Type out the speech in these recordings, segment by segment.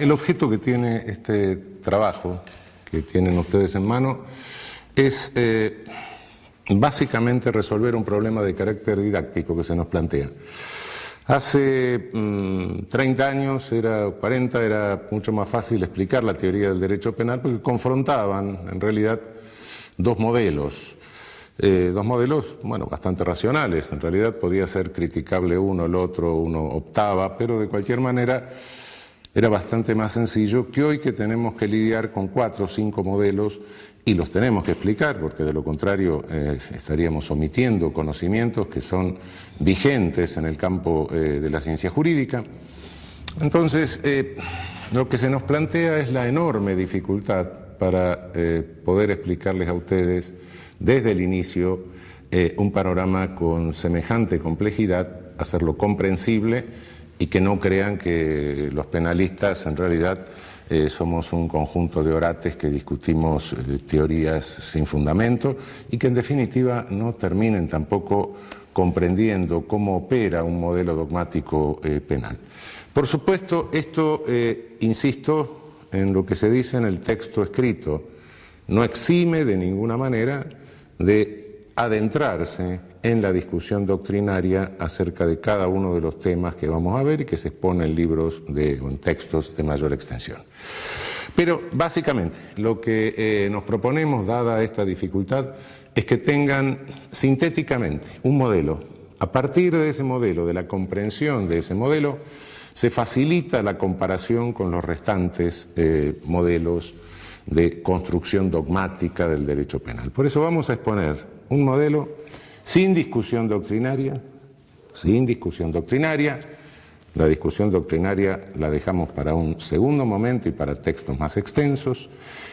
El objeto que tiene este trabajo que tienen ustedes en mano es básicamente resolver un problema de carácter didáctico que se nos plantea. Hace 30 años, 40, era mucho más fácil explicar la teoría del derecho penal porque confrontaban en realidad dos modelos, bueno, bastante racionales. En realidad podía ser criticable uno, el otro, uno optaba, pero de cualquier manera era bastante más sencillo que hoy, que tenemos que lidiar con 4 o 5 modelos y los tenemos que explicar, porque de lo contrario estaríamos omitiendo conocimientos que son vigentes en el campo de la ciencia jurídica. Entonces, lo que se nos plantea es la enorme dificultad para poder explicarles a ustedes desde el inicio un panorama con semejante complejidad, hacerlo comprensible y que no crean que los penalistas en realidad somos un conjunto de orates que discutimos teorías sin fundamento y que en definitiva no terminen tampoco comprendiendo cómo opera un modelo dogmático penal. Por supuesto, esto, insisto en lo que se dice en el texto escrito, no exime de ninguna manera de adentrarse en la discusión doctrinaria acerca de cada uno de los temas que vamos a ver y que se expone en libros o en textos de mayor extensión. Pero básicamente lo que nos proponemos, dada esta dificultad, es que tengan sintéticamente un modelo. A partir de ese modelo, de la comprensión de ese modelo, se facilita la comparación con los restantes modelos de construcción dogmática del derecho penal. Por eso vamos a exponer un modelo sin discusión doctrinaria, La discusión doctrinaria la dejamos para un segundo momento y para textos más extensos,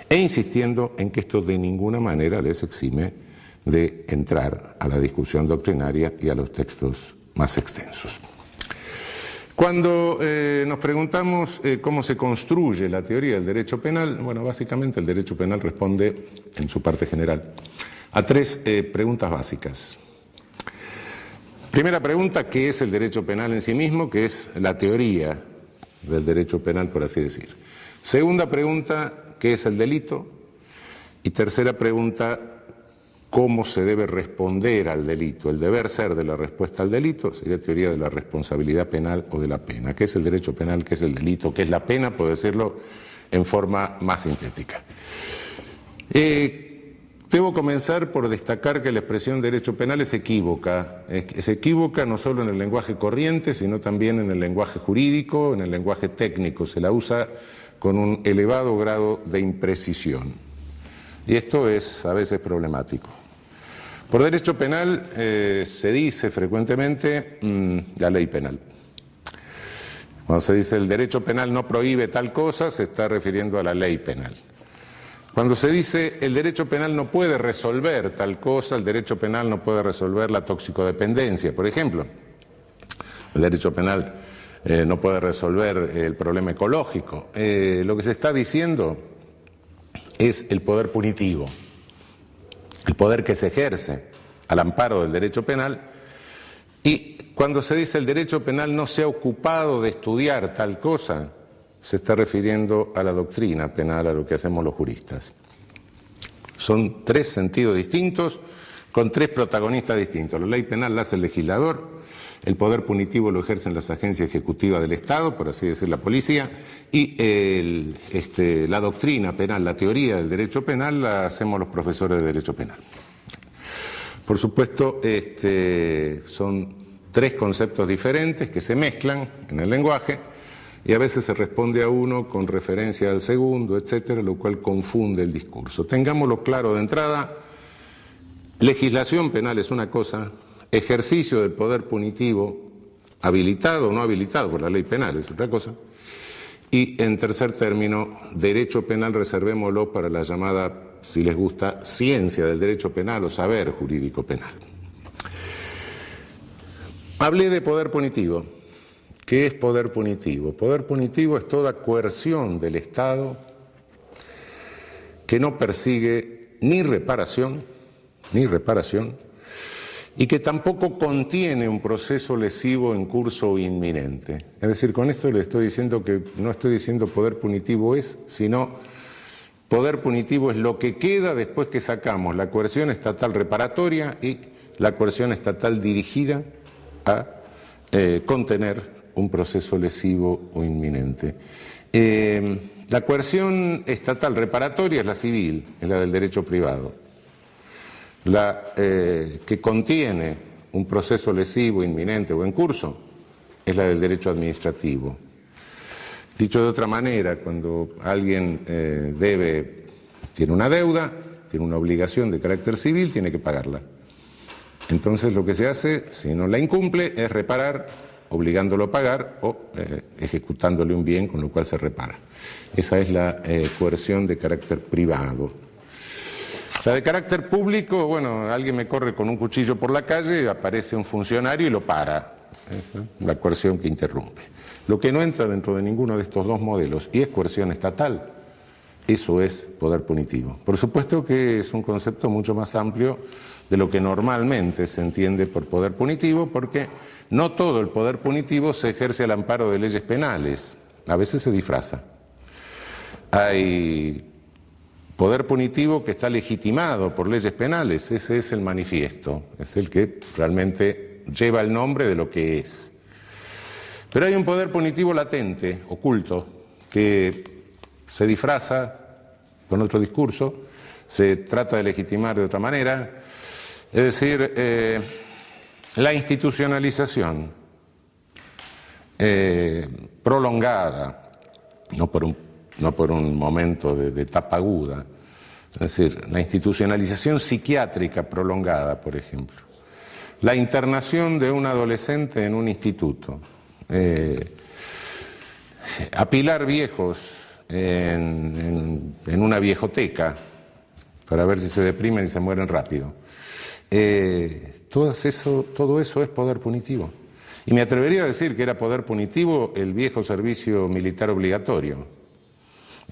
e insistiendo en que esto de ninguna manera les exime de entrar a la discusión doctrinaria y a los textos más extensos. Cuando nos preguntamos cómo se construye la teoría del derecho penal, bueno, básicamente el derecho penal responde, en su parte general, a 3 preguntas básicas. Primera pregunta, ¿qué es el derecho penal en sí mismo? ¿Qué es la teoría del derecho penal, por así decir? Segunda pregunta, ¿qué es el delito? Y tercera pregunta, ¿cómo se debe responder al delito? El deber ser de la respuesta al delito sería teoría de la responsabilidad penal o de la pena. ¿Qué es el derecho penal? ¿Qué es el delito? ¿Qué es la pena? Por decirlo en forma más sintética. Debo comenzar por destacar que la expresión derecho penal es equívoca. Es equívoca no solo en el lenguaje corriente, sino también en el lenguaje jurídico, en el lenguaje técnico. Se la usa con un elevado grado de imprecisión. Y esto es a veces problemático. Por derecho penal se dice frecuentemente la ley penal. Cuando se dice el derecho penal no prohíbe tal cosa, se está refiriendo a la ley penal. Cuando se dice el derecho penal no puede resolver tal cosa, el derecho penal no puede resolver la toxicodependencia, por ejemplo. El derecho penal no puede resolver el problema ecológico. Lo que se está diciendo es el poder punitivo, el poder que se ejerce al amparo del derecho penal. Y cuando se dice el derecho penal no se ha ocupado de estudiar tal cosa, se está refiriendo a la doctrina penal, a lo que hacemos los juristas. Son 3 sentidos distintos, con 3 protagonistas distintos. La ley penal la hace el legislador, el poder punitivo lo ejercen las agencias ejecutivas del Estado, por así decir la policía, y la doctrina penal, la teoría del derecho penal, la hacemos los profesores de derecho penal. Por supuesto, son 3 conceptos diferentes que se mezclan en el lenguaje, y a veces se responde a uno con referencia al segundo, etcétera, lo cual confunde el discurso. Tengámoslo claro de entrada: legislación penal es una cosa, ejercicio del poder punitivo, habilitado o no habilitado por la ley penal, es otra cosa, y en tercer término, derecho penal reservémoslo para la llamada, si les gusta, ciencia del derecho penal o saber jurídico penal. Hablé de poder punitivo. ¿Qué es poder punitivo? Poder punitivo es toda coerción del Estado que no persigue ni reparación, y que tampoco contiene un proceso lesivo en curso o inminente. Es decir, con esto le estoy diciendo que no estoy diciendo poder punitivo es, sino poder punitivo es lo que queda después que sacamos la coerción estatal reparatoria y la coerción estatal dirigida a contener un proceso lesivo o inminente. La coerción estatal reparatoria es la civil, es la del derecho privado. La que contiene un proceso lesivo, inminente o en curso es la del derecho administrativo. Dicho de otra manera, cuando alguien tiene una deuda, tiene una obligación de carácter civil, tiene que pagarla. Entonces lo que se hace, si no la incumple, es reparar, obligándolo a pagar o ejecutándole un bien con lo cual se repara. Esa es la coerción de carácter privado. La de carácter público, bueno, alguien me corre con un cuchillo por la calle, aparece un funcionario y lo para. Esa es la coerción que interrumpe. Lo que no entra dentro de ninguno de estos dos modelos y es coerción estatal, eso es poder punitivo. Por supuesto que es un concepto mucho más amplio de lo que normalmente se entiende por poder punitivo, porque no todo el poder punitivo se ejerce al amparo de leyes penales, a veces se disfraza. Hay poder punitivo que está legitimado por leyes penales, ese es el manifiesto, es el que realmente lleva el nombre de lo que es. Pero hay un poder punitivo latente, oculto, que se disfraza con otro discurso, se trata de legitimar de otra manera, es decir, la institucionalización prolongada, no por un momento de etapa aguda, es decir, la institucionalización psiquiátrica prolongada, por ejemplo, la internación de un adolescente en un instituto, apilar viejos en una viejoteca para ver si se deprimen y se mueren rápido. Todo eso es poder punitivo. Y me atrevería a decir que era poder punitivo el viejo servicio militar obligatorio,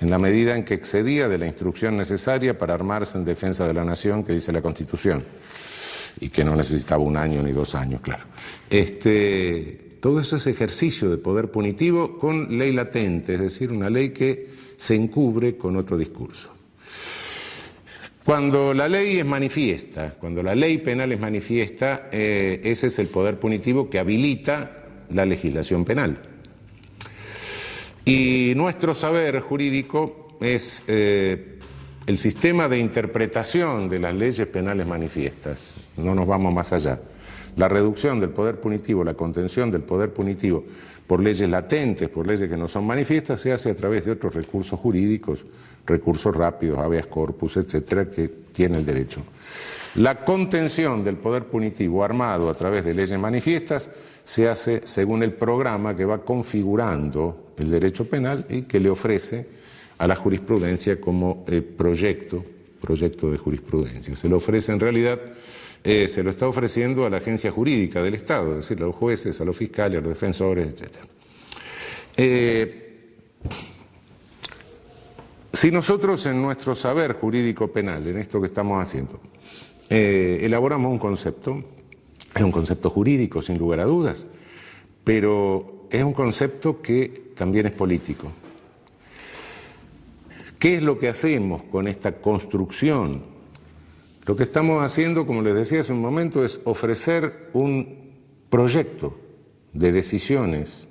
en la medida en que excedía de la instrucción necesaria para armarse en defensa de la nación que dice la Constitución, y que no necesitaba 1 año ni 2 años, claro. Todo eso es ejercicio de poder punitivo con ley latente, es decir, una ley que se encubre con otro discurso. Cuando la ley es manifiesta, cuando la ley penal es manifiesta, ese es el poder punitivo que habilita la legislación penal. Y nuestro saber jurídico es el sistema de interpretación de las leyes penales manifiestas. No nos vamos más allá. La reducción del poder punitivo, la contención del poder punitivo por leyes latentes, por leyes que no son manifiestas, se hace a través de otros recursos jurídicos, recursos rápidos, habeas corpus, etcétera, que tiene el derecho. La contención del poder punitivo armado a través de leyes manifiestas se hace según el programa que va configurando el derecho penal y que le ofrece a la jurisprudencia como proyecto de jurisprudencia. Se lo ofrece en realidad, se lo está ofreciendo a la agencia jurídica del Estado, es decir, a los jueces, a los fiscales, a los defensores, etc. Si nosotros en nuestro saber jurídico penal, en esto que estamos haciendo, elaboramos un concepto, es un concepto jurídico sin lugar a dudas, pero es un concepto que también es político. ¿Qué es lo que hacemos con esta construcción? Lo que estamos haciendo, como les decía hace un momento, es ofrecer un proyecto de decisiones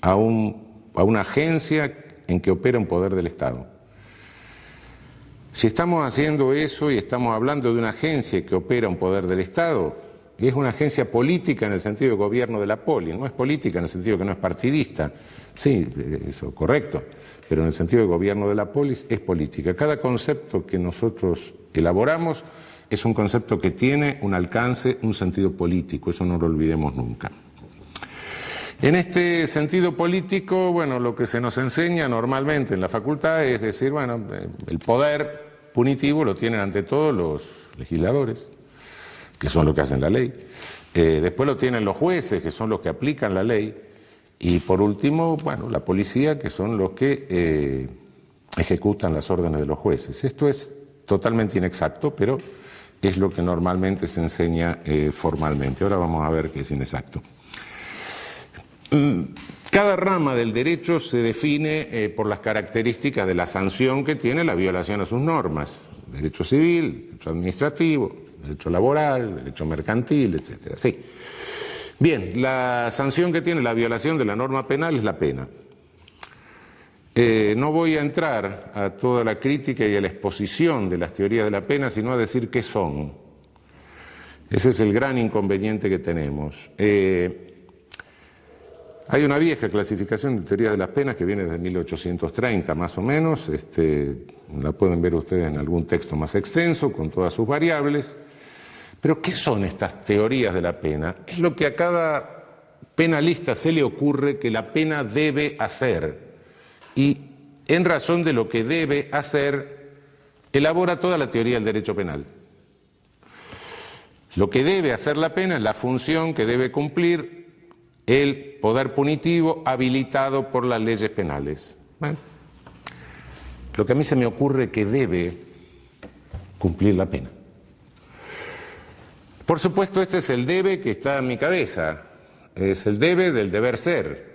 a una agencia en que opera un poder del Estado. Si estamos haciendo eso y estamos hablando de una agencia que opera un poder del Estado, es una agencia política en el sentido de gobierno de la poli, no es política en el sentido que no es partidista, sí, eso correcto, pero en el sentido de gobierno de la polis es política. Cada concepto que nosotros elaboramos es un concepto que tiene un alcance, un sentido político, eso no lo olvidemos nunca. En este sentido político, bueno, lo que se nos enseña normalmente en la facultad es decir, bueno, el poder punitivo lo tienen ante todo los legisladores, que son los que hacen la ley, después lo tienen los jueces, que son los que aplican la ley, y por último, bueno, la policía, que son los que ejecutan las órdenes de los jueces. Esto es totalmente inexacto, pero es lo que normalmente se enseña formalmente. Ahora vamos a ver qué es inexacto. Cada rama del derecho se define por las características de la sanción que tiene la violación a sus normas. Derecho civil, derecho administrativo, derecho laboral, derecho mercantil, etc. Sí. Bien, la sanción que tiene la violación de la norma penal es la pena. No voy a entrar a toda la crítica y a la exposición de las teorías de la pena, sino a decir qué son. Ese es el gran inconveniente que tenemos. Hay una vieja clasificación de teorías de las penas que viene desde 1830 más o menos, la pueden ver ustedes en algún texto más extenso con todas sus variables. Pero ¿qué son estas teorías de la pena? Es lo que a cada penalista se le ocurre que la pena debe hacer. Y en razón de lo que debe hacer, elabora toda la teoría del derecho penal. Lo que debe hacer la pena es la función que debe cumplir el poder punitivo habilitado por las leyes penales. Bueno, lo que a mí se me ocurre que debe cumplir la pena. Por supuesto, este es el debe que está en mi cabeza, es el debe del deber ser.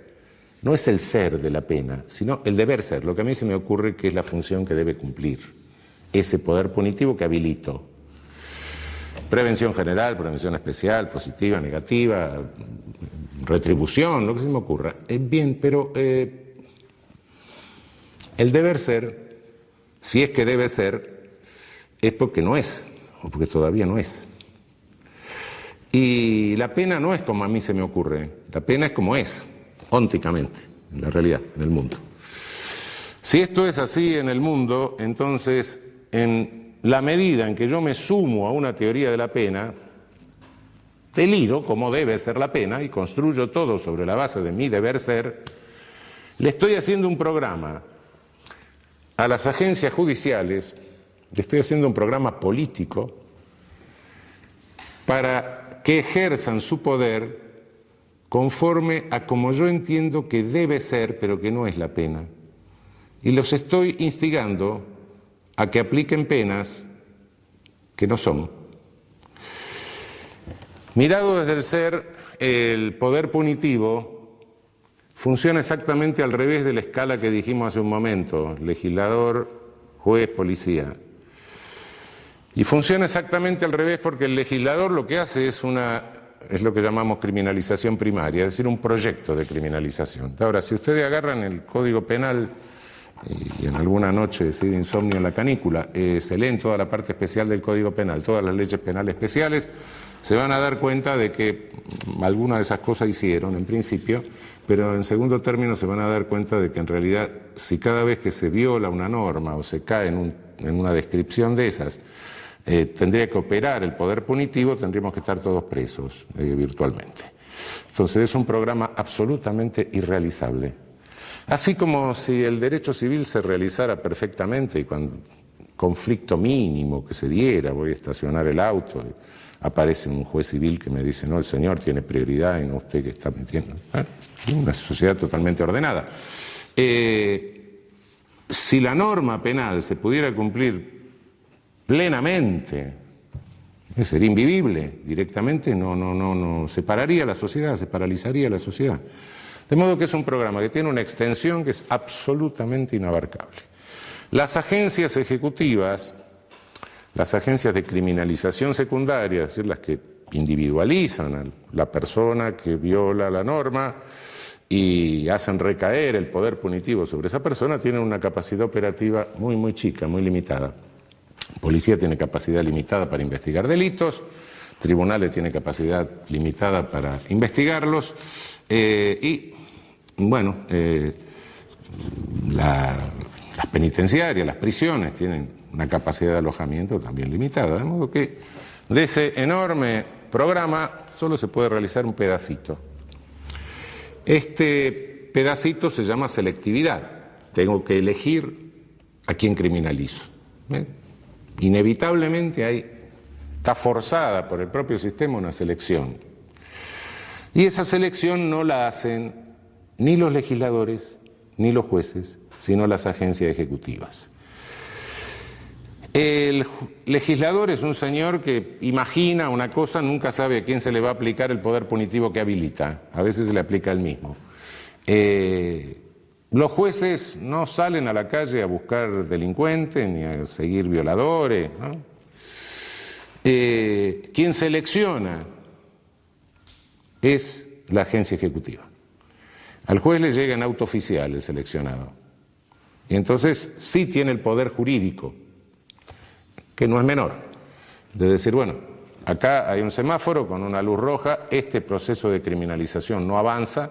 No es el ser de la pena, sino el deber ser, lo que a mí se me ocurre que es la función que debe cumplir, ese poder punitivo que habilito. Prevención general, prevención especial, positiva, negativa, retribución, lo que se me ocurra. Bien, pero el deber ser, si es que debe ser, es porque no es, o porque todavía no es. Y la pena no es como a mí se me ocurre, la pena es como es. Ónticamente, en la realidad, en el mundo. Si esto es así en el mundo, entonces, en la medida en que yo me sumo a una teoría de la pena, delido como debe ser la pena y construyo todo sobre la base de mi deber ser, le estoy haciendo un programa a las agencias judiciales, le estoy haciendo un programa político para que ejerzan su poder conforme a como yo entiendo que debe ser, pero que no es la pena. Y los estoy instigando a que apliquen penas que no son. Mirado desde el ser, el poder punitivo funciona exactamente al revés de la escala que dijimos hace un momento, legislador, juez, policía. Y funciona exactamente al revés porque el legislador lo que hace es lo que llamamos criminalización primaria, es decir, un proyecto de criminalización. Ahora, si ustedes agarran el Código Penal y en alguna noche de insomnio en la canícula, se leen toda la parte especial del Código Penal, todas las leyes penales especiales, se van a dar cuenta de que algunas de esas cosas hicieron en principio, pero en segundo término se van a dar cuenta de que en realidad si cada vez que se viola una norma o se cae en una descripción de esas, tendría que operar el poder punitivo, tendríamos que estar todos presos virtualmente. Entonces es un programa absolutamente irrealizable. Así como si el derecho civil se realizara perfectamente y cuando conflicto mínimo que se diera, voy a estacionar el auto, y aparece un juez civil que me dice, no, el señor tiene prioridad y no usted que está mintiendo. Una sociedad totalmente ordenada. Si la norma penal se pudiera cumplir plenamente, sería invivible directamente, no separaría la sociedad, se paralizaría la sociedad. De modo que es un programa que tiene una extensión que es absolutamente inabarcable. Las agencias ejecutivas, las agencias de criminalización secundaria, es decir, las que individualizan a la persona que viola la norma y hacen recaer el poder punitivo sobre esa persona, tienen una capacidad operativa muy, muy chica, muy limitada. Policía tiene capacidad limitada para investigar delitos, tribunales tiene capacidad limitada para investigarlos y, bueno, las penitenciarias, las prisiones tienen una capacidad de alojamiento también limitada, de modo que de ese enorme programa solo se puede realizar un pedacito. Este pedacito se llama selectividad. Tengo que elegir a quién criminalizo. Inevitablemente está forzada por el propio sistema una selección. Y esa selección no la hacen ni los legisladores ni los jueces, sino las agencias ejecutivas. El legislador es un señor que imagina una cosa, nunca sabe a quién se le va a aplicar el poder punitivo que habilita. A veces se le aplica el mismo. Los jueces no salen a la calle a buscar delincuentes ni a seguir violadores, ¿no? Quien selecciona es la agencia ejecutiva. Al juez le llega en auto oficial el seleccionado. Y entonces sí tiene el poder jurídico, que no es menor, de decir, bueno, acá hay un semáforo con una luz roja, este proceso de criminalización no avanza,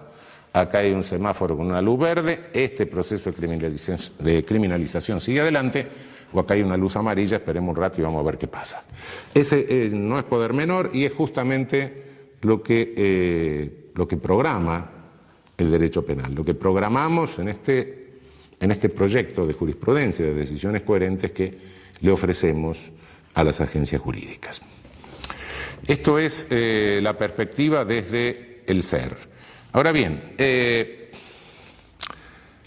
acá hay un semáforo con una luz verde, este proceso de criminalización sigue adelante, o acá hay una luz amarilla, esperemos un rato y vamos a ver qué pasa. Ese no es poder menor y es justamente lo que programa el derecho penal, lo que programamos en este proyecto de jurisprudencia, de decisiones coherentes que le ofrecemos a las agencias jurídicas. Esto es la perspectiva desde el ser. Ahora bien,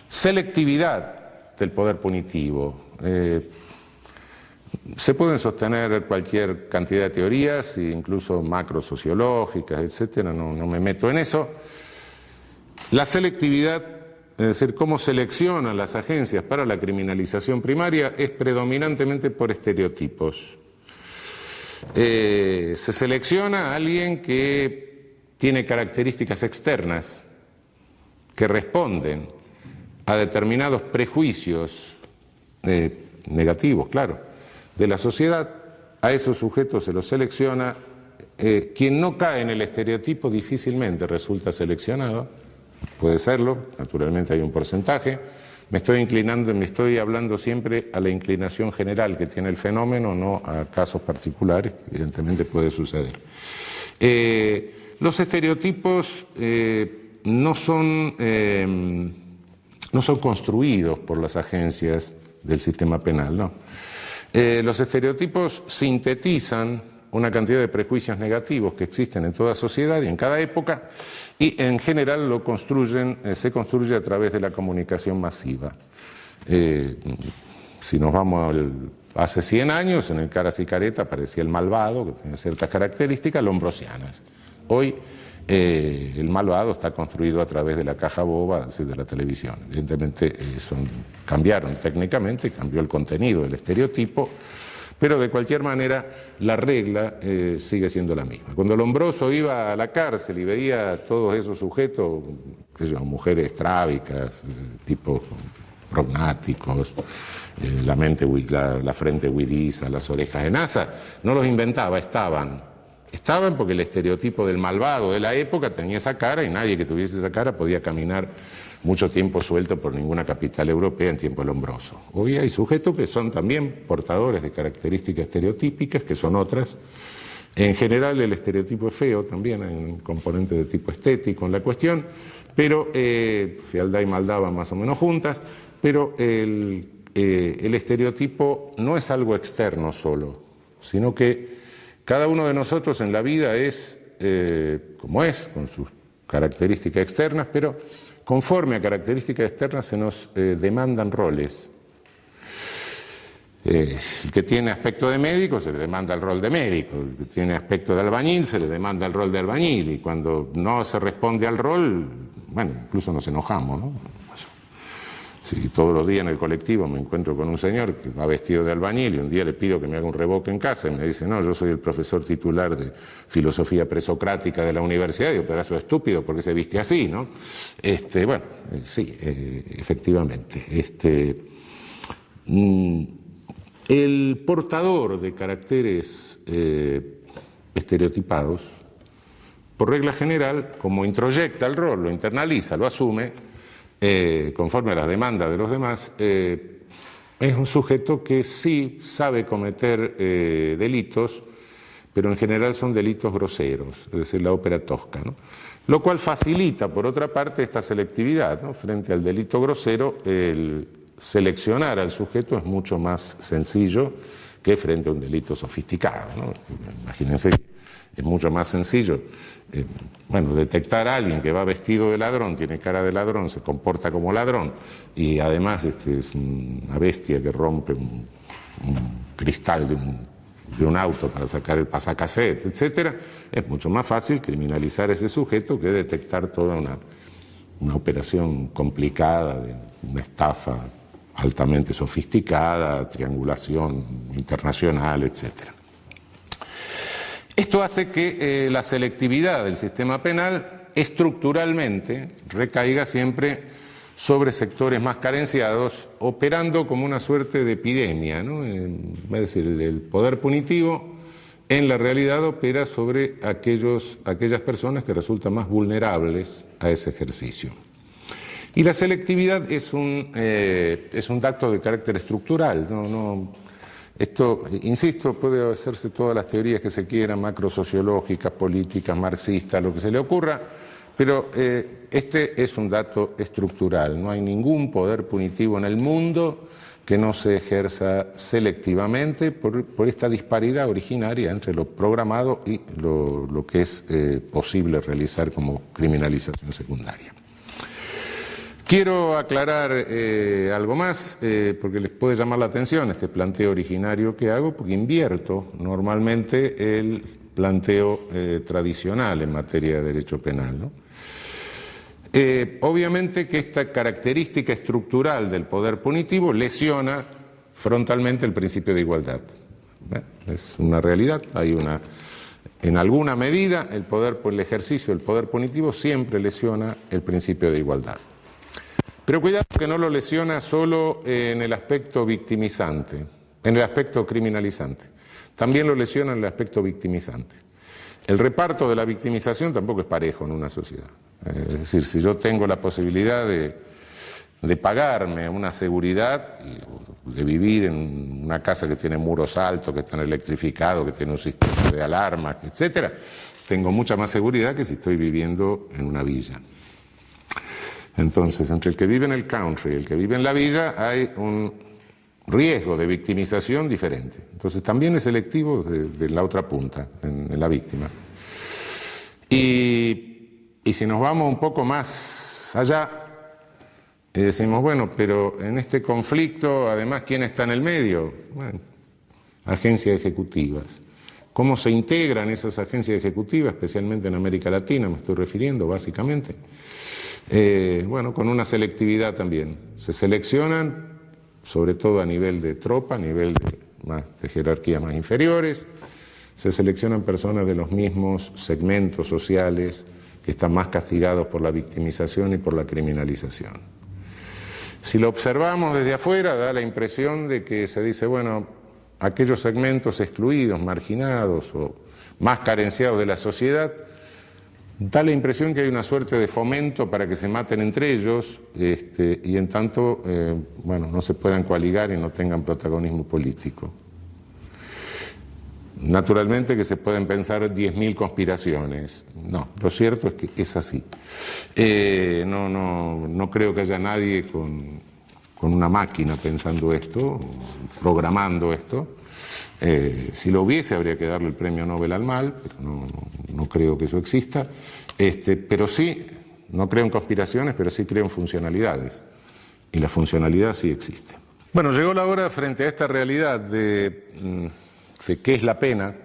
selectividad del poder punitivo. Se pueden sostener cualquier cantidad de teorías, incluso macrosociológicas, etcétera, no me meto en eso. La selectividad, es decir, cómo seleccionan las agencias para la criminalización primaria, es predominantemente por estereotipos. Se selecciona a alguien que tiene características externas, que responden a determinados prejuicios negativos, claro, de la sociedad. A esos sujetos se los selecciona. Quien no cae en el estereotipo difícilmente resulta seleccionado. Puede serlo, naturalmente hay un porcentaje. Me estoy hablando siempre a la inclinación general que tiene el fenómeno, no a casos particulares, que evidentemente puede suceder. Los estereotipos no son construidos por las agencias del sistema penal, ¿no? Los estereotipos sintetizan una cantidad de prejuicios negativos que existen en toda sociedad y en cada época, y en general se construye a través de la comunicación masiva. Si nos vamos hace 100 años, en el Caras y Careta aparecía el malvado, que tiene ciertas características lombrosianas. Hoy el malvado está construido a través de la caja boba, es decir, de la televisión. Evidentemente cambiaron técnicamente, cambió el contenido del estereotipo, pero de cualquier manera la regla sigue siendo la misma. Cuando Lombroso iba a la cárcel y veía a todos esos sujetos, mujeres estrábicas, tipos prognáticos, la frente huidiza, las orejas en asa, no los inventaba, estaban porque el estereotipo del malvado de la época tenía esa cara y nadie que tuviese esa cara podía caminar mucho tiempo suelto por ninguna capital europea en tiempo Lombroso. Hoy hay sujetos que son también portadores de características estereotípicas, que son otras. En general el estereotipo es feo, también hay un componente de tipo estético en la cuestión, pero fealdad y maldad van más o menos juntas, pero el estereotipo no es algo externo solo, sino que cada uno de nosotros en la vida es como es, con sus características externas, pero conforme a características externas se nos demandan roles. El que tiene aspecto de médico se le demanda el rol de médico, el que tiene aspecto de albañil se le demanda el rol de albañil, y cuando no se responde al rol, bueno, incluso nos enojamos, ¿no? Si todos los días en el colectivo me encuentro con un señor que va vestido de albañil y un día le pido que me haga un revoque en casa y me dice, no, yo soy el profesor titular de filosofía presocrática de la universidad, y digo, pedazo estúpido, porque se viste así, ¿no? Bueno, sí, efectivamente. El portador de caracteres estereotipados, por regla general, como introyecta el rol, lo internaliza, lo asume, conforme a las demandas de los demás, es un sujeto que sí sabe cometer delitos, pero en general son delitos groseros, es decir, la ópera tosca, ¿no? Lo cual facilita, por otra parte, esta selectividad, ¿no? Frente al delito grosero, el seleccionar al sujeto es mucho más sencillo que frente a un delito sofisticado, ¿no? Imagínense que es mucho más sencillo detectar a alguien que va vestido de ladrón, tiene cara de ladrón, se comporta como ladrón y además es una bestia que rompe, cristal de un auto para sacar el pasacassette, etcétera, es mucho más fácil criminalizar a ese sujeto que detectar toda una operación complicada, de una estafa altamente sofisticada, triangulación internacional, etcétera. Esto hace que la selectividad del sistema penal estructuralmente recaiga siempre sobre sectores más carenciados, operando como una suerte de epidemia, ¿no? Es decir, el poder punitivo en la realidad opera sobre aquellas personas que resultan más vulnerables a ese ejercicio. Y la selectividad es un dato de carácter estructural, esto, insisto, puede hacerse todas las teorías que se quieran, macrosociológicas, políticas, marxistas, lo que se le ocurra, pero este es un dato estructural. No hay ningún poder punitivo en el mundo que no se ejerza selectivamente por esta disparidad originaria entre lo programado y lo que es posible realizar como criminalización secundaria. Quiero aclarar algo más, porque les puede llamar la atención este planteo originario que hago, porque invierto normalmente el planteo tradicional en materia de derecho penal, ¿no? Obviamente que esta característica estructural del poder punitivo lesiona frontalmente el principio de igualdad. Es una realidad, en alguna medida el ejercicio del poder punitivo siempre lesiona el principio de igualdad. Pero cuidado que no lo lesiona solo en el aspecto victimizante, en el aspecto criminalizante. También lo lesiona en el aspecto victimizante. El reparto de la victimización tampoco es parejo en una sociedad. Es decir, si yo tengo la posibilidad de pagarme una seguridad, de vivir en una casa que tiene muros altos, que está electrificado, que tiene un sistema de alarmas, etcétera, tengo mucha más seguridad que si estoy viviendo en una villa. Entonces, entre el que vive en el country y el que vive en la villa hay un riesgo de victimización diferente. Entonces, también es selectivo de la otra punta, en la víctima. Y si nos vamos un poco más allá, y decimos, bueno, pero en este conflicto, además, ¿quién está en el medio? Bueno, agencias ejecutivas. ¿Cómo se integran esas agencias ejecutivas, especialmente en América Latina, me estoy refiriendo, básicamente? Bueno, con una selectividad también. Se seleccionan, sobre todo a nivel de tropa, a nivel de jerarquías más inferiores, se seleccionan personas de los mismos segmentos sociales que están más castigados por la victimización y por la criminalización. Si lo observamos desde afuera, da la impresión de que se dice, bueno, aquellos segmentos excluidos, marginados o más carenciados de la sociedad, da la impresión que hay una suerte de fomento para que se maten entre ellos y en tanto, bueno, no se puedan coaligar y no tengan protagonismo político. Naturalmente que se pueden pensar 10.000 conspiraciones. No, lo cierto es que es así. No creo que haya nadie con una máquina pensando esto, programando esto. Si lo hubiese, habría que darle el premio Nobel al mal, pero no creo que eso exista. Pero sí, no creo en conspiraciones, pero sí creo en funcionalidades. Y la funcionalidad sí existe. Bueno, llegó la hora, frente a esta realidad de qué es la pena,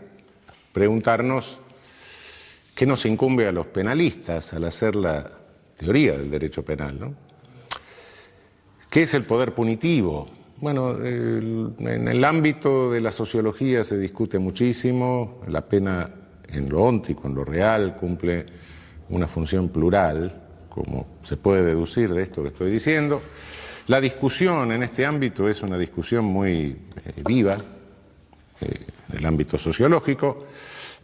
preguntarnos qué nos incumbe a los penalistas al hacer la teoría del derecho penal, ¿no? ¿Qué es el poder punitivo? Bueno, en el ámbito de la sociología se discute muchísimo. La pena en lo óntico, en lo real, cumple una función plural, como se puede deducir de esto que estoy diciendo. La discusión en este ámbito es una discusión muy viva, en el ámbito sociológico,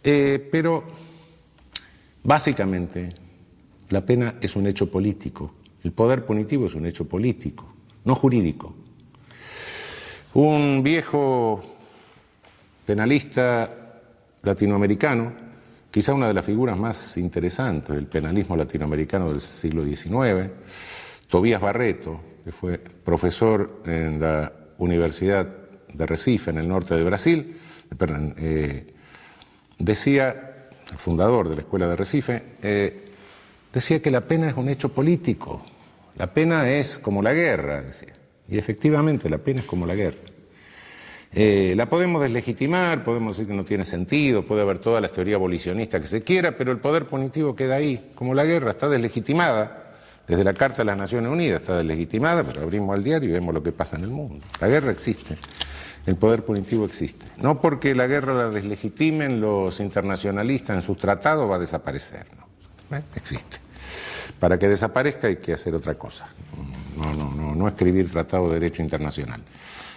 pero básicamente la pena es un hecho político. El poder punitivo es un hecho político, no jurídico. Un viejo penalista latinoamericano, quizá una de las figuras más interesantes del penalismo latinoamericano del siglo XIX, Tobías Barreto, que fue profesor en la Universidad de Recife, en el norte de Brasil, decía, el fundador de la Escuela de Recife, decía que la pena es un hecho político, la pena es como la guerra, decía. Y efectivamente la pena es como la guerra. La podemos deslegitimar, podemos decir que no tiene sentido, puede haber todas las teorías abolicionistas que se quiera, pero el poder punitivo queda ahí, como la guerra está deslegitimada. Desde la Carta de las Naciones Unidas está deslegitimada, pero abrimos el diario y vemos lo que pasa en el mundo. La guerra existe, el poder punitivo existe. No porque la guerra la deslegitimen los internacionalistas en sus tratados va a desaparecer, no. Existe. Para que desaparezca hay que hacer otra cosa, no escribir tratado de derecho internacional.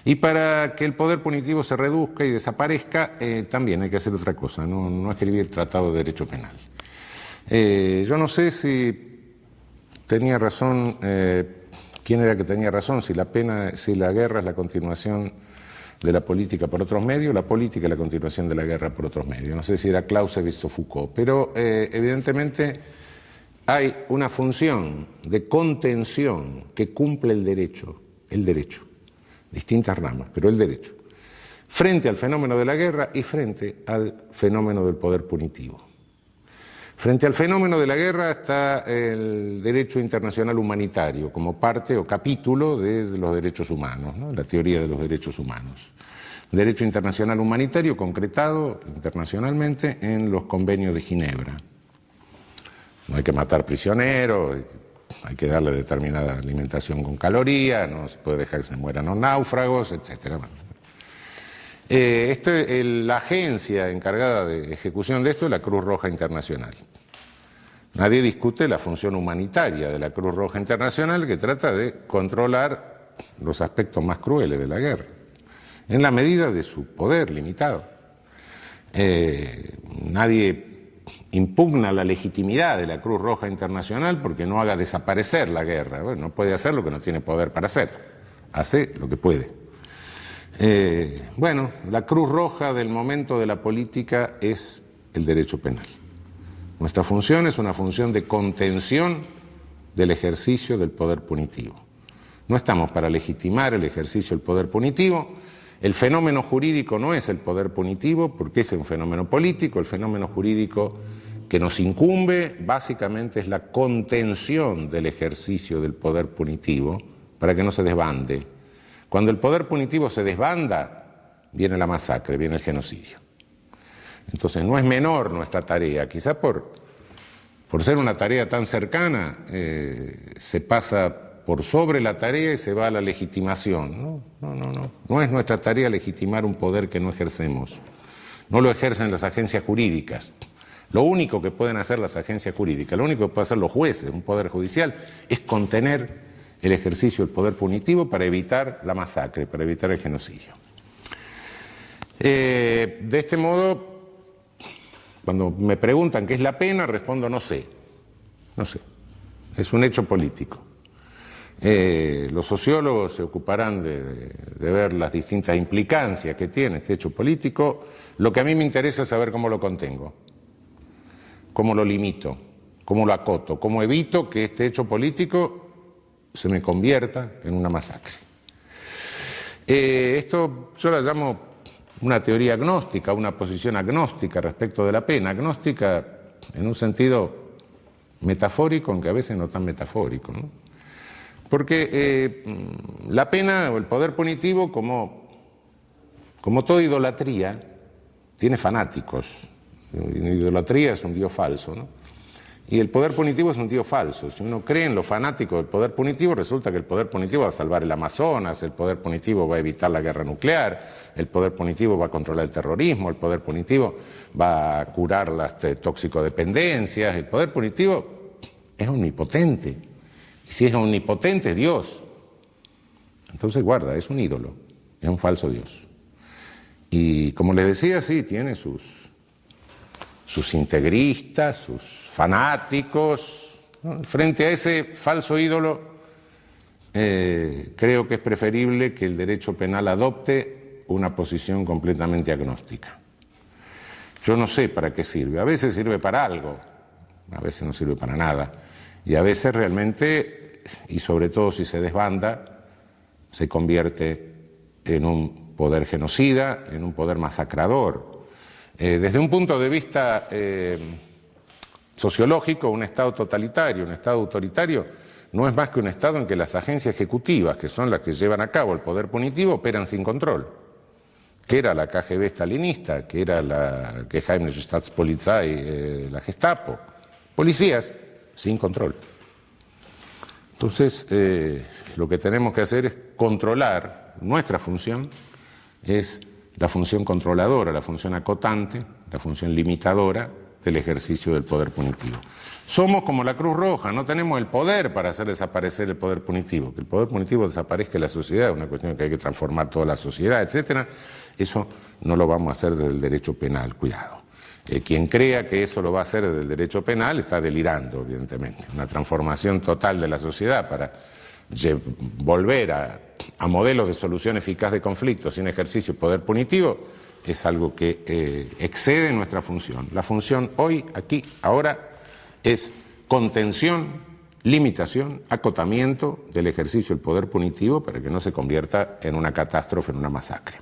Y para que el poder punitivo se reduzca y desaparezca, también hay que hacer otra cosa, no escribir tratado de derecho penal. Yo no sé si tenía razón, quién era que tenía razón, si la guerra es la continuación de la política por otros medios, la política es la continuación de la guerra por otros medios. No sé si era Clausewitz o Foucault, pero evidentemente hay una función de contención que cumple el derecho, distintas ramas, pero el derecho, frente al fenómeno de la guerra y frente al fenómeno del poder punitivo. Frente al fenómeno de la guerra está el derecho internacional humanitario como parte o capítulo de los derechos humanos, ¿no? La teoría de los derechos humanos. Derecho internacional humanitario concretado internacionalmente en los convenios de Ginebra. No hay que matar prisioneros, hay que darle determinada alimentación con calorías, no se puede dejar que se mueran los náufragos, etc. La agencia encargada de ejecución de esto es la Cruz Roja Internacional. Nadie discute la función humanitaria de la Cruz Roja Internacional, que trata de controlar los aspectos más crueles de la guerra, en la medida de su poder limitado. Nadie impugna la legitimidad de la Cruz Roja Internacional porque no haga desaparecer la guerra. Bueno, no puede hacer lo que no tiene poder para hacer, hace lo que puede. Bueno, la Cruz Roja del momento de la política es el derecho penal. Nuestra función es una función de contención del ejercicio del poder punitivo. No estamos para legitimar el ejercicio del poder punitivo. El fenómeno jurídico no es el poder punitivo porque es un fenómeno político. El fenómeno jurídico que nos incumbe básicamente es la contención del ejercicio del poder punitivo para que no se desbande. Cuando el poder punitivo se desbanda, viene la masacre, viene el genocidio. Entonces no es menor nuestra tarea, quizá por ser una tarea tan cercana, se pasa por sobre la tarea y se va a la legitimación. No es nuestra tarea legitimar un poder que no ejercemos. No lo ejercen las agencias jurídicas. Lo único que pueden hacer las agencias jurídicas, lo único que pueden hacer los jueces, un poder judicial, es contener el ejercicio del poder punitivo para evitar la masacre, para evitar el genocidio. De este modo, cuando me preguntan qué es la pena, respondo no sé. Es un hecho político. Los sociólogos se ocuparán de ver las distintas implicancias que tiene este hecho político. Lo que a mí me interesa es saber cómo lo contengo, cómo lo limito, cómo lo acoto, cómo evito que este hecho político se me convierta en una masacre. Esto yo la llamo una teoría agnóstica, una posición agnóstica respecto de la pena, agnóstica en un sentido metafórico, aunque a veces no tan metafórico, ¿no? Porque la pena o el poder punitivo, como toda idolatría, tiene fanáticos. La idolatría es un dios falso, ¿no? Y el poder punitivo es un dios falso. Si uno cree en los fanáticos del poder punitivo, resulta que el poder punitivo va a salvar el Amazonas, el poder punitivo va a evitar la guerra nuclear, el poder punitivo va a controlar el terrorismo, el poder punitivo va a curar las toxicodependencias, el poder punitivo es omnipotente. Y si es omnipotente, es Dios. Entonces guarda, es un ídolo, es un falso Dios. Y como les decía, sí, tiene sus integristas, sus fanáticos, ¿no? Frente a ese falso ídolo, creo que es preferible que el derecho penal adopte una posición completamente agnóstica. Yo no sé para qué sirve, a veces sirve para algo, a veces no sirve para nada, y a veces realmente, y sobre todo si se desbanda, se convierte en un poder genocida, en un poder masacrador. Desde un punto de vista sociológico, un Estado totalitario, un Estado autoritario, no es más que un Estado en que las agencias ejecutivas, que son las que llevan a cabo el poder punitivo, operan sin control. que era la KGB stalinista, que era la Geheimnische Staatspolizei, la Gestapo. Policías sin control. Entonces, lo que tenemos que hacer es controlar. Nuestra función es la función controladora, la función acotante, la función limitadora del ejercicio del poder punitivo. Somos como la Cruz Roja, no tenemos el poder para hacer desaparecer el poder punitivo. Que el poder punitivo desaparezca en la sociedad es una cuestión que hay que transformar toda la sociedad, etcétera. Eso no lo vamos a hacer desde el derecho penal, cuidado. Quien crea que eso lo va a hacer desde el derecho penal está delirando, evidentemente. Una transformación total de la sociedad para volver a modelos de solución eficaz de conflictos sin ejercicio de poder punitivo es algo que excede nuestra función. La función hoy, aquí, ahora, es contención, limitación, acotamiento del ejercicio del poder punitivo para que no se convierta en una catástrofe, en una masacre.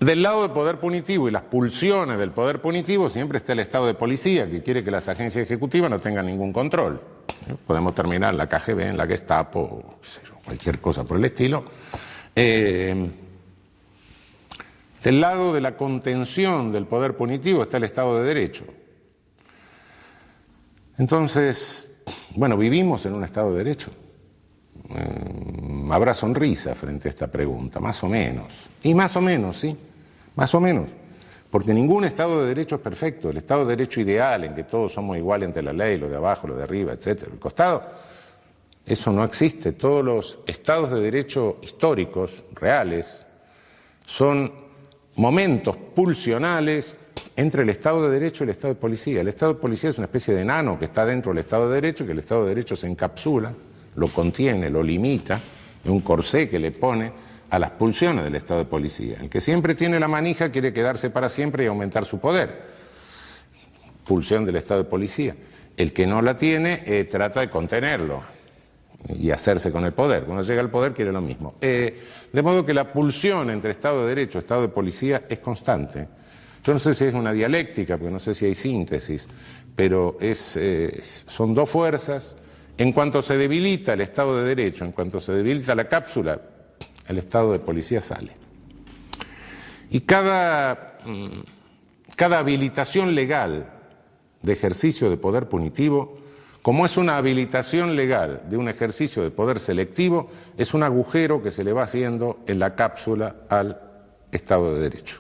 Del lado del poder punitivo y las pulsiones del poder punitivo siempre está el Estado de policía, que quiere que las agencias ejecutivas no tengan ningún control. Podemos terminar en la KGB, en la Gestapo, o cualquier cosa por el estilo. Del lado de la contención del poder punitivo está el Estado de Derecho. Entonces, bueno, vivimos en un Estado de Derecho. Habrá sonrisa frente a esta pregunta, más o menos. Y más o menos, sí, más o menos. Porque ningún Estado de Derecho es perfecto. El Estado de Derecho ideal, en que todos somos iguales ante la ley, lo de abajo, lo de arriba, etcétera, el costado, eso no existe. Todos los Estados de Derecho históricos, reales, son momentos pulsionales entre el Estado de Derecho y el Estado de Policía. El Estado de Policía es una especie de enano que está dentro del Estado de Derecho, que el Estado de Derecho se encapsula, lo contiene, lo limita, es un corsé que le pone a las pulsiones del Estado de Policía. El que siempre tiene la manija quiere quedarse para siempre y aumentar su poder. Pulsión del Estado de Policía. El que no la tiene trata de contenerlo y hacerse con el poder. Cuando llega al poder quiere lo mismo. De modo que la pulsión entre Estado de Derecho y Estado de Policía es constante. Yo no sé si es una dialéctica, porque no sé si hay síntesis, pero son dos fuerzas. En cuanto se debilita el Estado de Derecho, en cuanto se debilita la cápsula, el Estado de Policía sale. Y cada habilitación legal de ejercicio de poder punitivo, como es una habilitación legal de un ejercicio de poder selectivo, es un agujero que se le va haciendo en la cápsula al Estado de Derecho.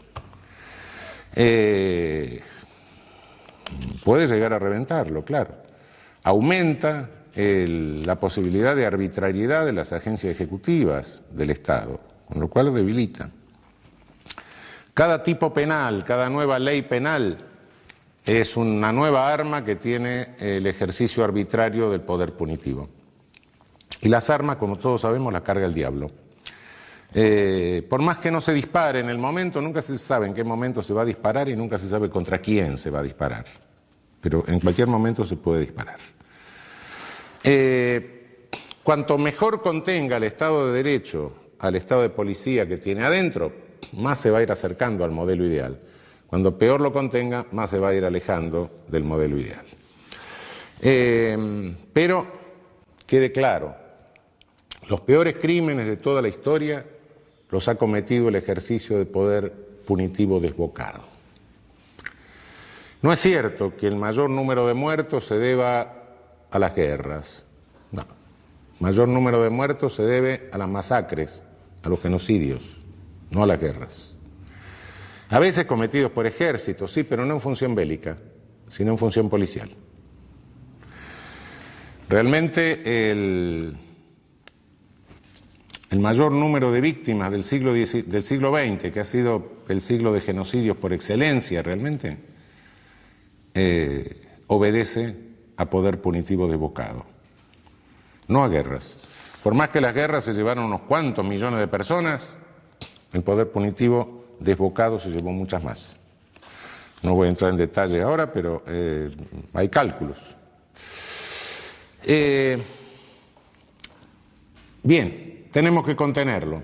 Puede llegar a reventarlo, claro. Aumenta la posibilidad de arbitrariedad de las agencias ejecutivas del Estado, con lo cual lo debilita. Cada tipo penal, cada nueva ley penal es una nueva arma que tiene el ejercicio arbitrario del poder punitivo. Y las armas, como todos sabemos, las carga el diablo. Por más que no se dispare en el momento, nunca se sabe en qué momento se va a disparar y nunca se sabe contra quién se va a disparar. Pero en cualquier momento se puede disparar. Cuanto mejor contenga el Estado de Derecho al Estado de Policía que tiene adentro, más se va a ir acercando al modelo ideal. Cuando peor lo contenga, más se va a ir alejando del modelo ideal. Pero quede claro, los peores crímenes de toda la historia los ha cometido el ejercicio de poder punitivo desbocado. No es cierto que el mayor número de muertos se deba a las guerras. No. El mayor número de muertos se debe a las masacres, a los genocidios, no a las guerras. A veces cometidos por ejércitos, sí, pero no en función bélica, sino en función policial. Realmente el mayor número de víctimas del siglo XX, que ha sido el siglo de genocidios por excelencia realmente, obedece a poder punitivo desbocado, no a guerras. Por más que las guerras se llevaron unos cuantos millones de personas, el poder punitivo desbocado se llevó muchas más. No voy a entrar en detalle ahora, pero hay cálculos. Bien, tenemos que contenerlo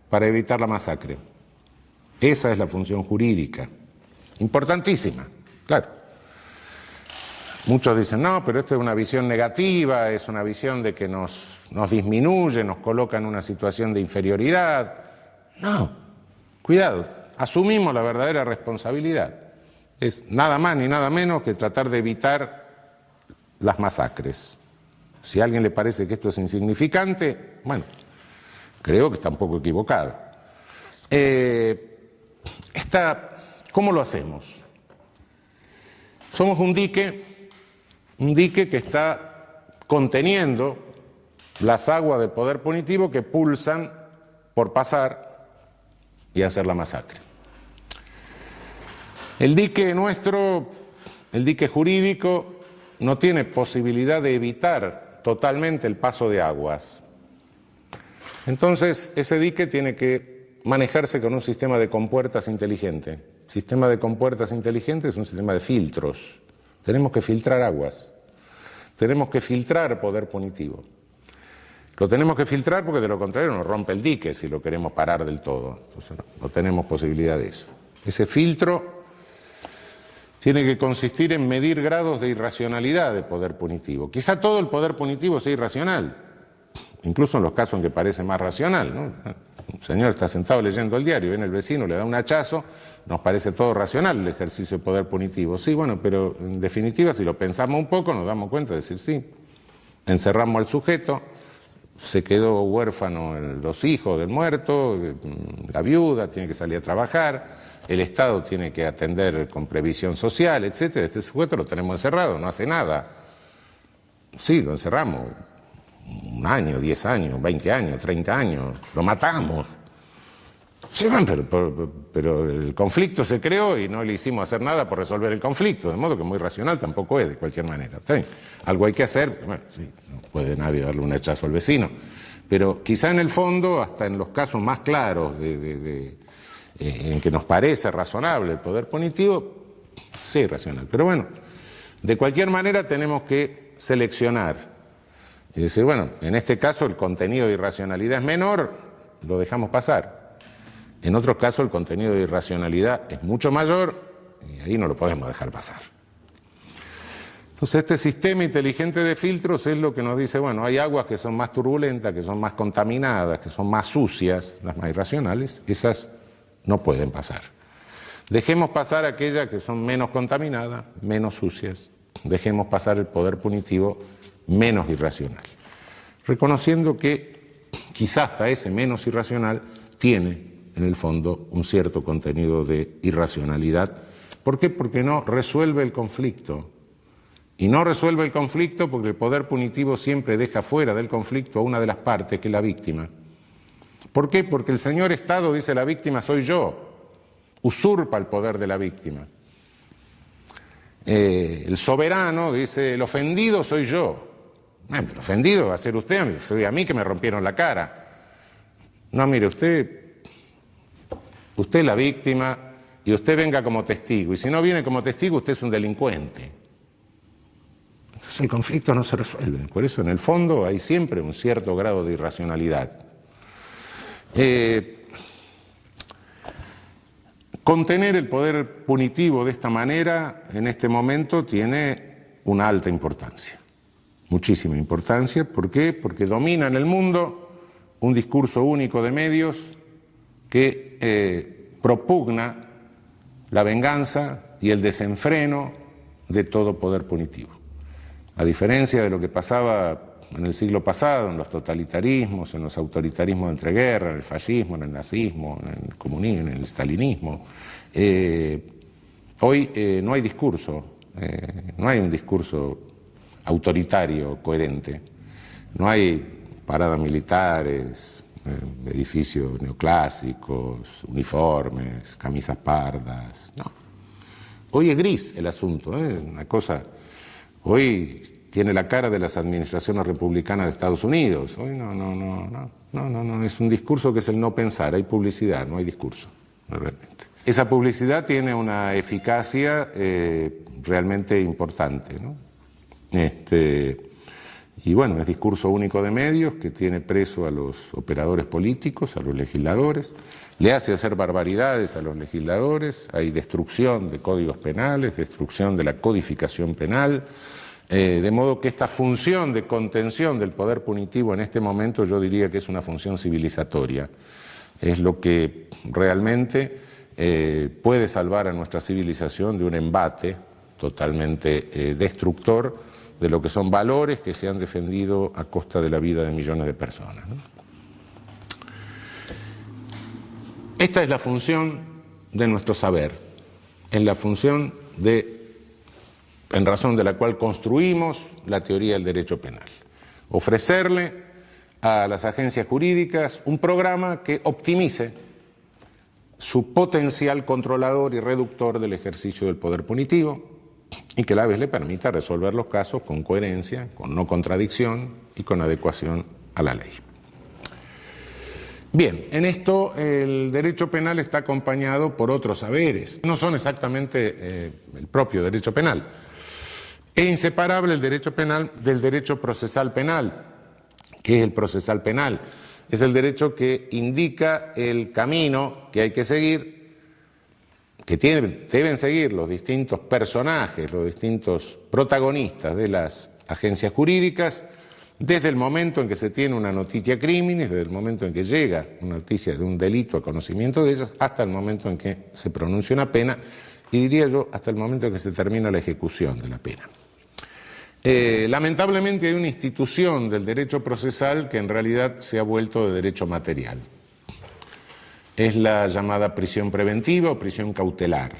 para evitar la masacre. Esa es la función jurídica, importantísima, claro. Muchos dicen, no, pero esto es una visión negativa, es una visión de que nos disminuye, nos coloca en una situación de inferioridad. No, cuidado, asumimos la verdadera responsabilidad. Es nada más ni nada menos que tratar de evitar las masacres. Si a alguien le parece que esto es insignificante, bueno, creo que está un poco equivocado. ¿Cómo lo hacemos? Somos un dique que está conteniendo las aguas del poder punitivo que pulsan por pasar y hacer la masacre. El dique nuestro, el dique jurídico, no tiene posibilidad de evitar totalmente el paso de aguas. Entonces, ese dique tiene que manejarse con un sistema de compuertas inteligente. El sistema de compuertas inteligente es un sistema de filtros. Tenemos que filtrar aguas. Tenemos que filtrar poder punitivo. Lo tenemos que filtrar porque de lo contrario nos rompe el dique si lo queremos parar del todo. Entonces no tenemos posibilidad de eso. Ese filtro tiene que consistir en medir grados de irracionalidad de poder punitivo. Quizá todo el poder punitivo sea irracional, incluso en los casos en que parece más racional, ¿no? Un señor está sentado leyendo el diario, viene el vecino, le da un hachazo, nos parece todo racional el ejercicio de poder punitivo. Sí, bueno, pero en definitiva, si lo pensamos un poco, nos damos cuenta de decir sí. Encerramos al sujeto, se quedó huérfano los hijos del muerto, la viuda tiene que salir a trabajar, el Estado tiene que atender con previsión social, etcétera. Este sujeto lo tenemos encerrado, no hace nada. Sí, lo encerramos. 1 año, 10 años, 20 años, 30 años, lo matamos. Sí, pero el conflicto se creó y no le hicimos hacer nada por resolver el conflicto, de modo que muy racional tampoco es, de cualquier manera. ¿Sí? Algo hay que hacer, bueno, sí, no puede nadie darle un hachazo al vecino, pero quizá en el fondo, hasta en los casos más claros en que nos parece razonable el poder punitivo, sí es racional. Pero bueno, de cualquier manera tenemos que seleccionar. Y decir, bueno, en este caso el contenido de irracionalidad es menor, lo dejamos pasar. En otros casos el contenido de irracionalidad es mucho mayor y ahí no lo podemos dejar pasar. Entonces este sistema inteligente de filtros es lo que nos dice, bueno, hay aguas que son más turbulentas, que son más contaminadas, que son más sucias, las más irracionales, esas no pueden pasar. Dejemos pasar aquellas que son menos contaminadas, menos sucias. Dejemos pasar el poder punitivo menos irracional, reconociendo que quizás hasta ese menos irracional tiene en el fondo un cierto contenido de irracionalidad. ¿Por qué? Porque no resuelve el conflicto. Y no resuelve el conflicto porque el poder punitivo siempre deja fuera del conflicto a una de las partes, que es la víctima. ¿Por qué? Porque el señor Estado dice la víctima soy yo, usurpa el poder de la víctima. El soberano dice el ofendido soy yo. El ofendido va a ser usted, soy a mí que me rompieron la cara. No, mire, usted es la víctima y usted venga como testigo. Y si no viene como testigo, usted es un delincuente. Entonces el conflicto no se resuelve. Por eso en el fondo hay siempre un cierto grado de irracionalidad. Contener el poder punitivo de esta manera, en este momento, tiene una alta importancia. Muchísima importancia. ¿Por qué? Porque domina en el mundo un discurso único de medios que propugna la venganza y el desenfreno de todo poder punitivo. A diferencia de lo que pasaba en el siglo pasado, en los totalitarismos, en los autoritarismos de entreguerra, en el fascismo, en el nazismo, en el comunismo, en el stalinismo, hoy no hay discurso, no hay un discurso autoritario, coherente. No hay paradas militares, edificios neoclásicos, uniformes, camisas pardas, no. Hoy es gris el asunto, una cosa. Hoy tiene la cara de las administraciones republicanas de Estados Unidos. Hoy no, es un discurso que es el no pensar, hay publicidad, no hay discurso, realmente. Esa publicidad tiene una eficacia realmente importante, ¿no? Y bueno, es discurso único de medios que tiene preso a los operadores políticos, a los legisladores, le hace hacer barbaridades a los legisladores, hay destrucción de códigos penales, destrucción de la codificación penal, de modo que esta función de contención del poder punitivo en este momento yo diría que es una función civilizatoria. Es lo que realmente puede salvar a nuestra civilización de un embate totalmente destructor de lo que son valores que se han defendido a costa de la vida de millones de personas, ¿no? Esta es la función de nuestro saber, es la función en razón de la cual construimos la teoría del derecho penal. Ofrecerle a las agencias jurídicas un programa que optimice su potencial controlador y reductor del ejercicio del poder punitivo y que a la vez le permita resolver los casos con coherencia, con no contradicción y con adecuación a la ley. Bien, en esto el derecho penal está acompañado por otros saberes. No son exactamente el propio derecho penal. Es inseparable el derecho penal del derecho procesal penal. ¿Qué es el procesal penal? Es el derecho que indica el camino que hay que seguir, que deben seguir los distintos personajes, los distintos protagonistas de las agencias jurídicas, desde el momento en que se tiene una noticia criminis, desde el momento en que llega una noticia de un delito a conocimiento de ellas, hasta el momento en que se pronuncia una pena, y diría yo, hasta el momento en que se termina la ejecución de la pena. Lamentablemente hay una institución del derecho procesal que en realidad se ha vuelto de derecho material. Es la llamada prisión preventiva o prisión cautelar.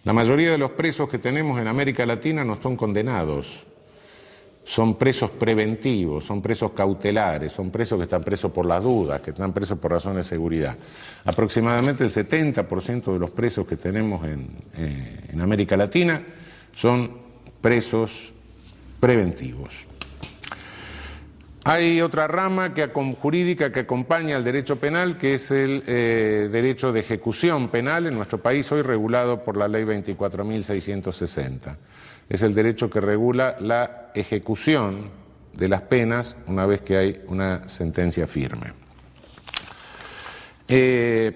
La mayoría de los presos que tenemos en América Latina no son condenados, son presos preventivos, son presos cautelares, son presos que están presos por las dudas, que están presos por razones de seguridad. Aproximadamente el 70% de los presos que tenemos en América Latina son presos preventivos. Hay otra rama jurídica que acompaña al derecho penal, que es el derecho de ejecución penal en nuestro país, hoy regulado por la Ley 24.660. Es el derecho que regula la ejecución de las penas una vez que hay una sentencia firme. En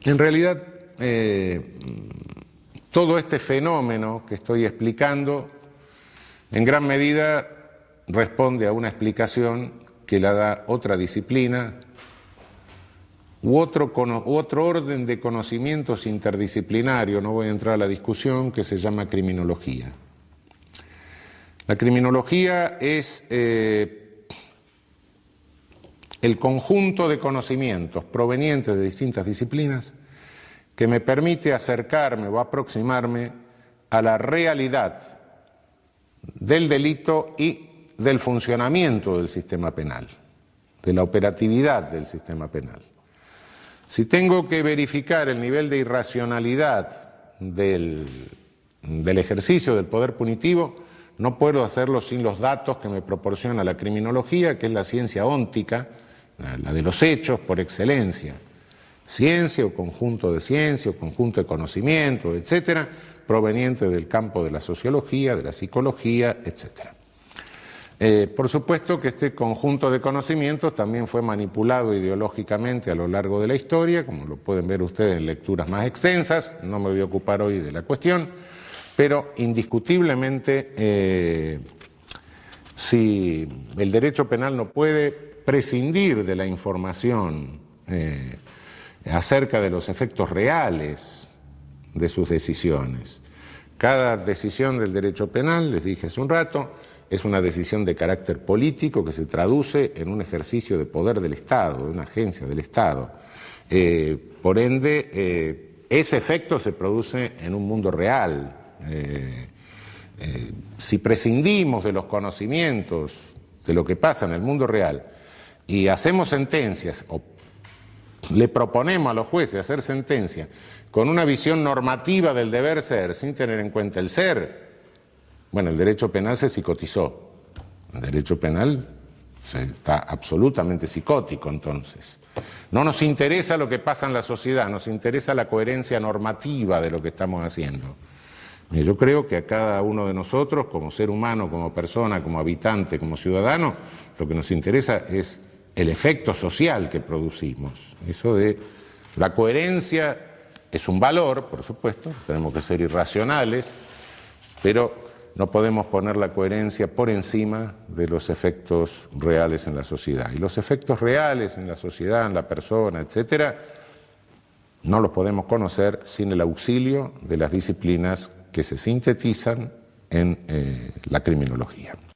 realidad, todo este fenómeno que estoy explicando, en gran medida responde a una explicación que la da otra disciplina u otro orden de conocimientos interdisciplinario, no voy a entrar a la discusión, que se llama criminología. La criminología es el conjunto de conocimientos provenientes de distintas disciplinas que me permite acercarme o aproximarme a la realidad del delito y del funcionamiento del sistema penal, de la operatividad del sistema penal. Si tengo que verificar el nivel de irracionalidad del ejercicio del poder punitivo, no puedo hacerlo sin los datos que me proporciona la criminología, que es la ciencia óntica, la de los hechos por excelencia. Ciencia o conjunto de conocimientos, etcétera, proveniente del campo de la sociología, de la psicología, etcétera. Por supuesto que este conjunto de conocimientos también fue manipulado ideológicamente a lo largo de la historia, como lo pueden ver ustedes en lecturas más extensas, no me voy a ocupar hoy de la cuestión, pero indiscutiblemente si el derecho penal no puede prescindir de la información acerca de los efectos reales de sus decisiones. Cada decisión del derecho penal, les dije hace un rato, es una decisión de carácter político que se traduce en un ejercicio de poder del Estado, de una agencia del Estado. Por ende, ese efecto se produce en un mundo real. Si prescindimos de los conocimientos de lo que pasa en el mundo real y hacemos sentencias o le proponemos a los jueces hacer sentencias con una visión normativa del deber ser sin tener en cuenta el ser, bueno, el derecho penal se psicotizó. El derecho penal está absolutamente psicótico entonces. No nos interesa lo que pasa en la sociedad, nos interesa la coherencia normativa de lo que estamos haciendo. Y yo creo que a cada uno de nosotros, como ser humano, como persona, como habitante, como ciudadano, lo que nos interesa es el efecto social que producimos. Eso de la coherencia es un valor, por supuesto, tenemos que ser irracionales, pero no podemos poner la coherencia por encima de los efectos reales en la sociedad. Y los efectos reales en la sociedad, en la persona, etcétera, no los podemos conocer sin el auxilio de las disciplinas que se sintetizan en la criminología.